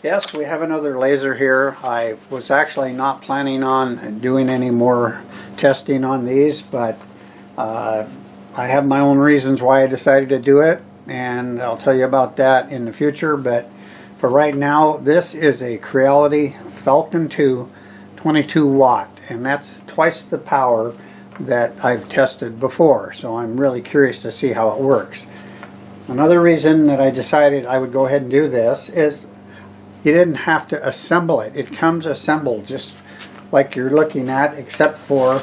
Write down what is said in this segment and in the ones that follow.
Yes, we have another laser here. I was actually not planning on doing any more testing on these, but I have my own reasons why I decided to do it, and I'll tell you about that in the future. But for right now, this is a Creality Falcon 2 22 watt, and that's twice the power that I've tested before, so I'm really curious to see how it works. Another reason that I decided I would go ahead and do this is you didn't have to assemble it. It comes assembled just like you're looking at, except for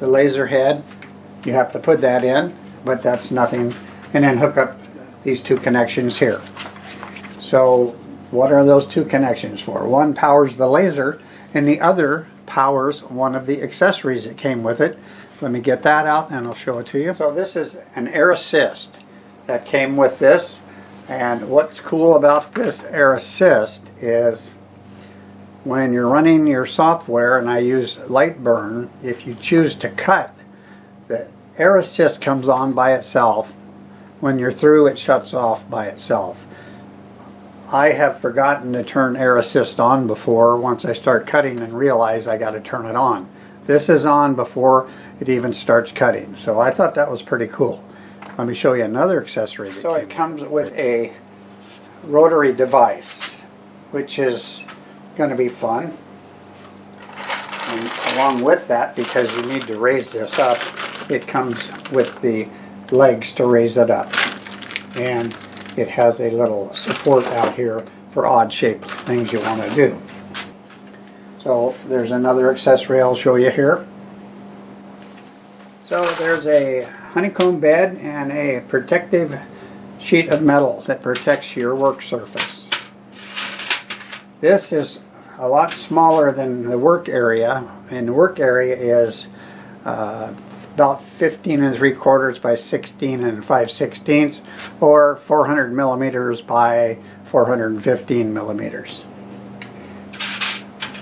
the laser head. You have to put that in, but that's nothing. And then hook up these two connections here. So what are those two connections for? One powers the laser, and the other powers one of the accessories that came with it. Let me get that out and I'll show it to you. So this is an air assist that came with this. And what's cool about this air assist is when you're running your software, and I use Lightburn, if you choose to cut, the air assist comes on by itself. When you're through, it shuts off by itself. I have forgotten to turn air assist on before once I start cutting and realize I got to turn it on. This is on before it even starts cutting, so I thought that was pretty cool. Let me show you another accessory. So it comes with a rotary device, which is going to be fun. And along with that, because you need to raise this up, it comes with the legs to raise it up. And it has a little support out here for odd shaped things you want to do. So there's another accessory I'll show you here. So there's a honeycomb bed and a protective sheet of metal that protects your work surface. This is a lot smaller than the work area, and the work area is about 15 3/4 by 16 5/16, or 400 millimeters by 415 millimeters.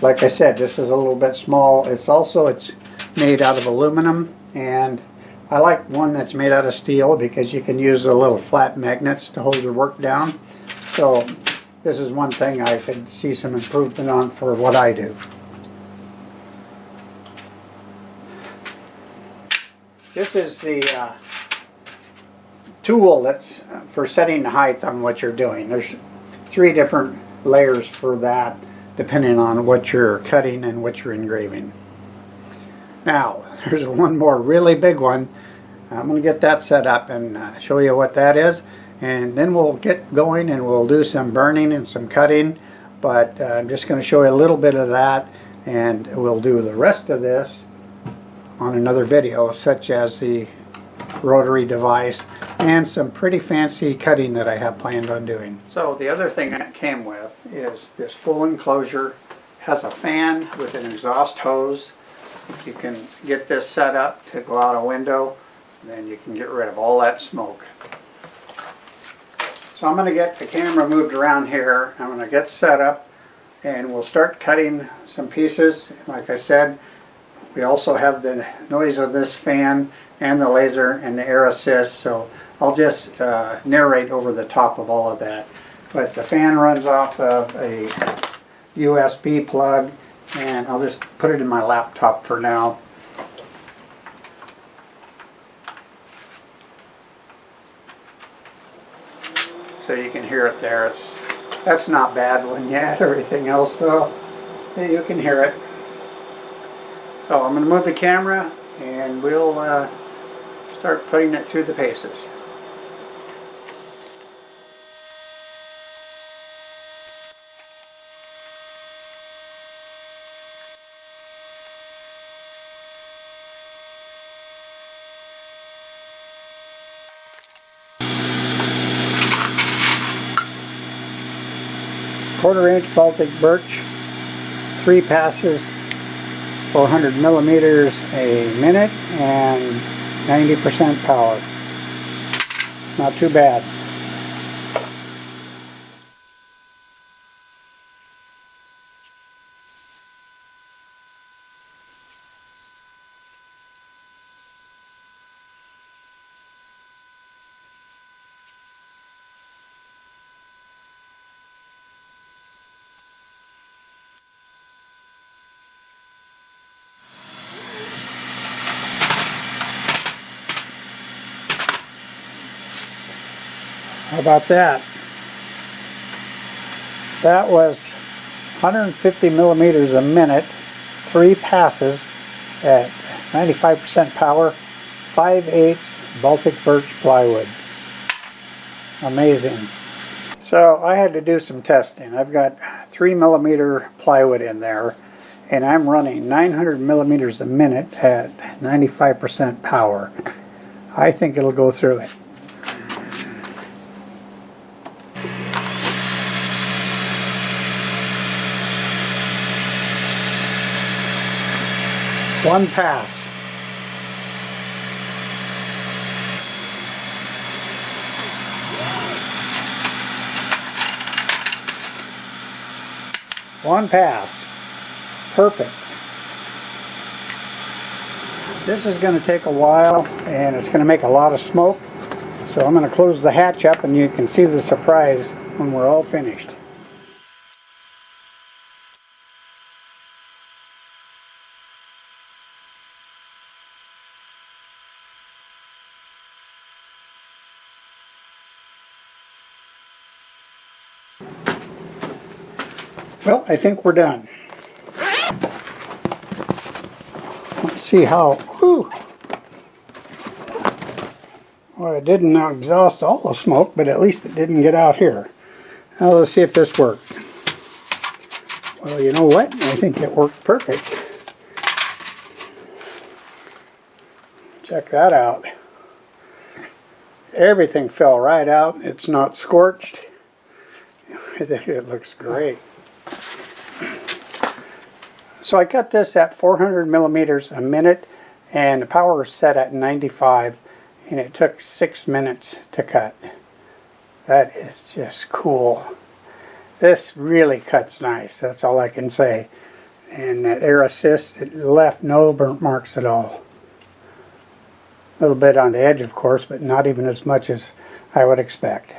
Like I said, this is a little bit small. It's made out of aluminum, and I like one that's made out of steel because you can use the little flat magnets to hold your work down. So this is one thing I could see some improvement on for what I do. This is the tool that's for setting the height on what you're doing. There's 3 different layers for that, depending on what you're cutting and what you're engraving. Now, there's one more really big one. I'm going to get that set up and show you what that is, and then we'll get going and we'll do some burning and some cutting, but I'm just going to show you a little bit of that, and we'll do the rest of this on another video, such as the rotary device and some pretty fancy cutting that I have planned on doing. So the other thing that came with is this full enclosure. It has a fan with an exhaust hose. If you can get this set up to go out a window, then you can get rid of all that smoke. So I'm going to get the camera moved around here. I'm going to get set up and we'll start cutting some pieces. Like I said, we also have the noise of this fan and the laser and the air assist, so I'll just narrate over the top of all of that. But the fan runs off of a USB plug, and I'll just put it in my laptop for now. So you can hear it there. That's not bad when you add everything else, so you can hear it. So I'm going to move the camera and we'll start putting it through the paces. Quarter-inch Baltic birch, 3 passes, 400 millimeters a minute, and 90% power. Not too bad. How about that? That was 150 millimeters a minute, 3 passes at 95% power, 5/8 Baltic birch plywood. Amazing. So I had to do some testing. I've got 3 millimeter plywood in there, and I'm running 900 millimeters a minute at 95% power. I think it'll go through it. One pass. One pass. Perfect. This is going to take a while and it's going to make a lot of smoke. So I'm going to close the hatch up and you can see the surprise when we're all finished. Well, I think we're done. Let's see how, whew. Well, it didn't exhaust all the smoke, but at least it didn't get out here. Now let's see if this worked. Well, you know what? I think it worked perfect. Check that out. Everything fell right out. It's not scorched. It looks great. So I cut this at 400 millimeters a minute, and the power is set at 95, and it took 6 minutes to cut. That is just cool. This really cuts nice, that's all I can say. And that air assist, it left no burnt marks at all. A little bit on the edge, of course, but not even as much as I would expect.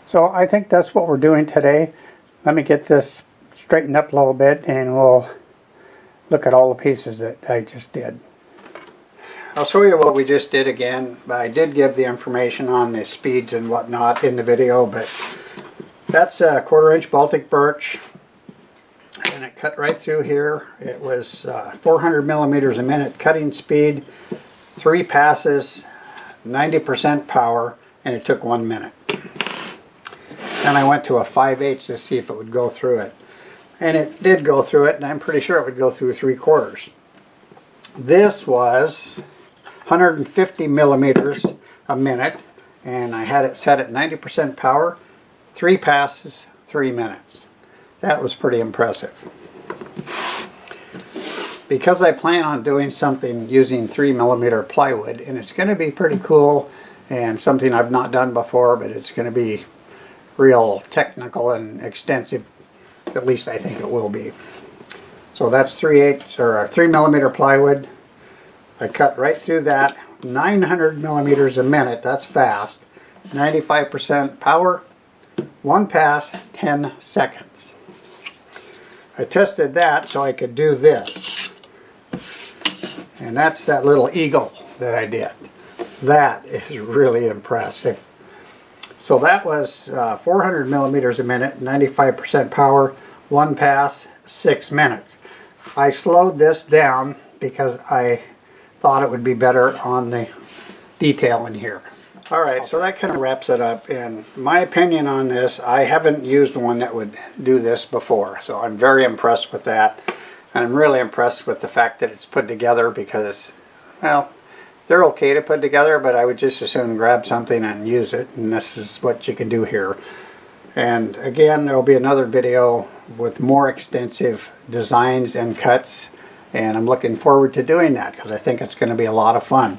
So I think that's what we're doing today. Let me get this straightened up a little bit and we'll look at all the pieces that I just did. I'll show you what we just did again. I did give the information on the speeds and whatnot in the video, but that's a 1/4 inch Baltic birch and it cut right through here. It was 400 millimeters a minute cutting speed, 3 passes, 90% power, and it took 1 minute. Then I went to a 5/8 to see if it would go through it. And it did go through it, and I'm pretty sure it would go through 3/4. This was 150 millimeters a minute, and I had it set at 90% power, 3 passes, 3 minutes. That was pretty impressive. Because I plan on doing something using 3 millimeter plywood, and it's going to be pretty cool and something I've not done before, but it's going to be real technical and extensive. At least I think it will be. So that's 3 millimeter plywood. I cut right through that. 900 millimeters a minute. That's fast. 95% power. 1 pass. 10 seconds. I tested that so I could do this. And that's that little eagle that I did. That is really impressive. So that was 400 millimeters a minute, 95% power, 1 pass, 6 minutes. I slowed this down because I thought it would be better on the detail in here. Alright, so that kind of wraps it up. And my opinion on this, I haven't used one that would do this before. So I'm very impressed with that. And I'm really impressed with the fact that it's put together because, well, they're okay to put together, but I would just as soon grab something and use it, and this is what you can do here. And again, there will be another video with more extensive designs and cuts, and I'm looking forward to doing that because I think it's going to be a lot of fun.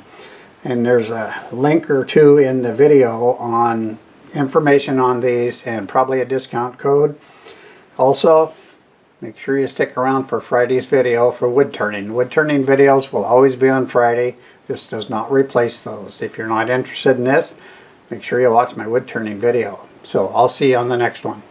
And there's a link or two in the video on information on these and probably a discount code. Also, make sure you stick around for Friday's video for wood turning. Wood turning videos will always be on Friday. This does not replace those. If you're not interested in this, make sure you watch my wood turning video. So I'll see you on the next one.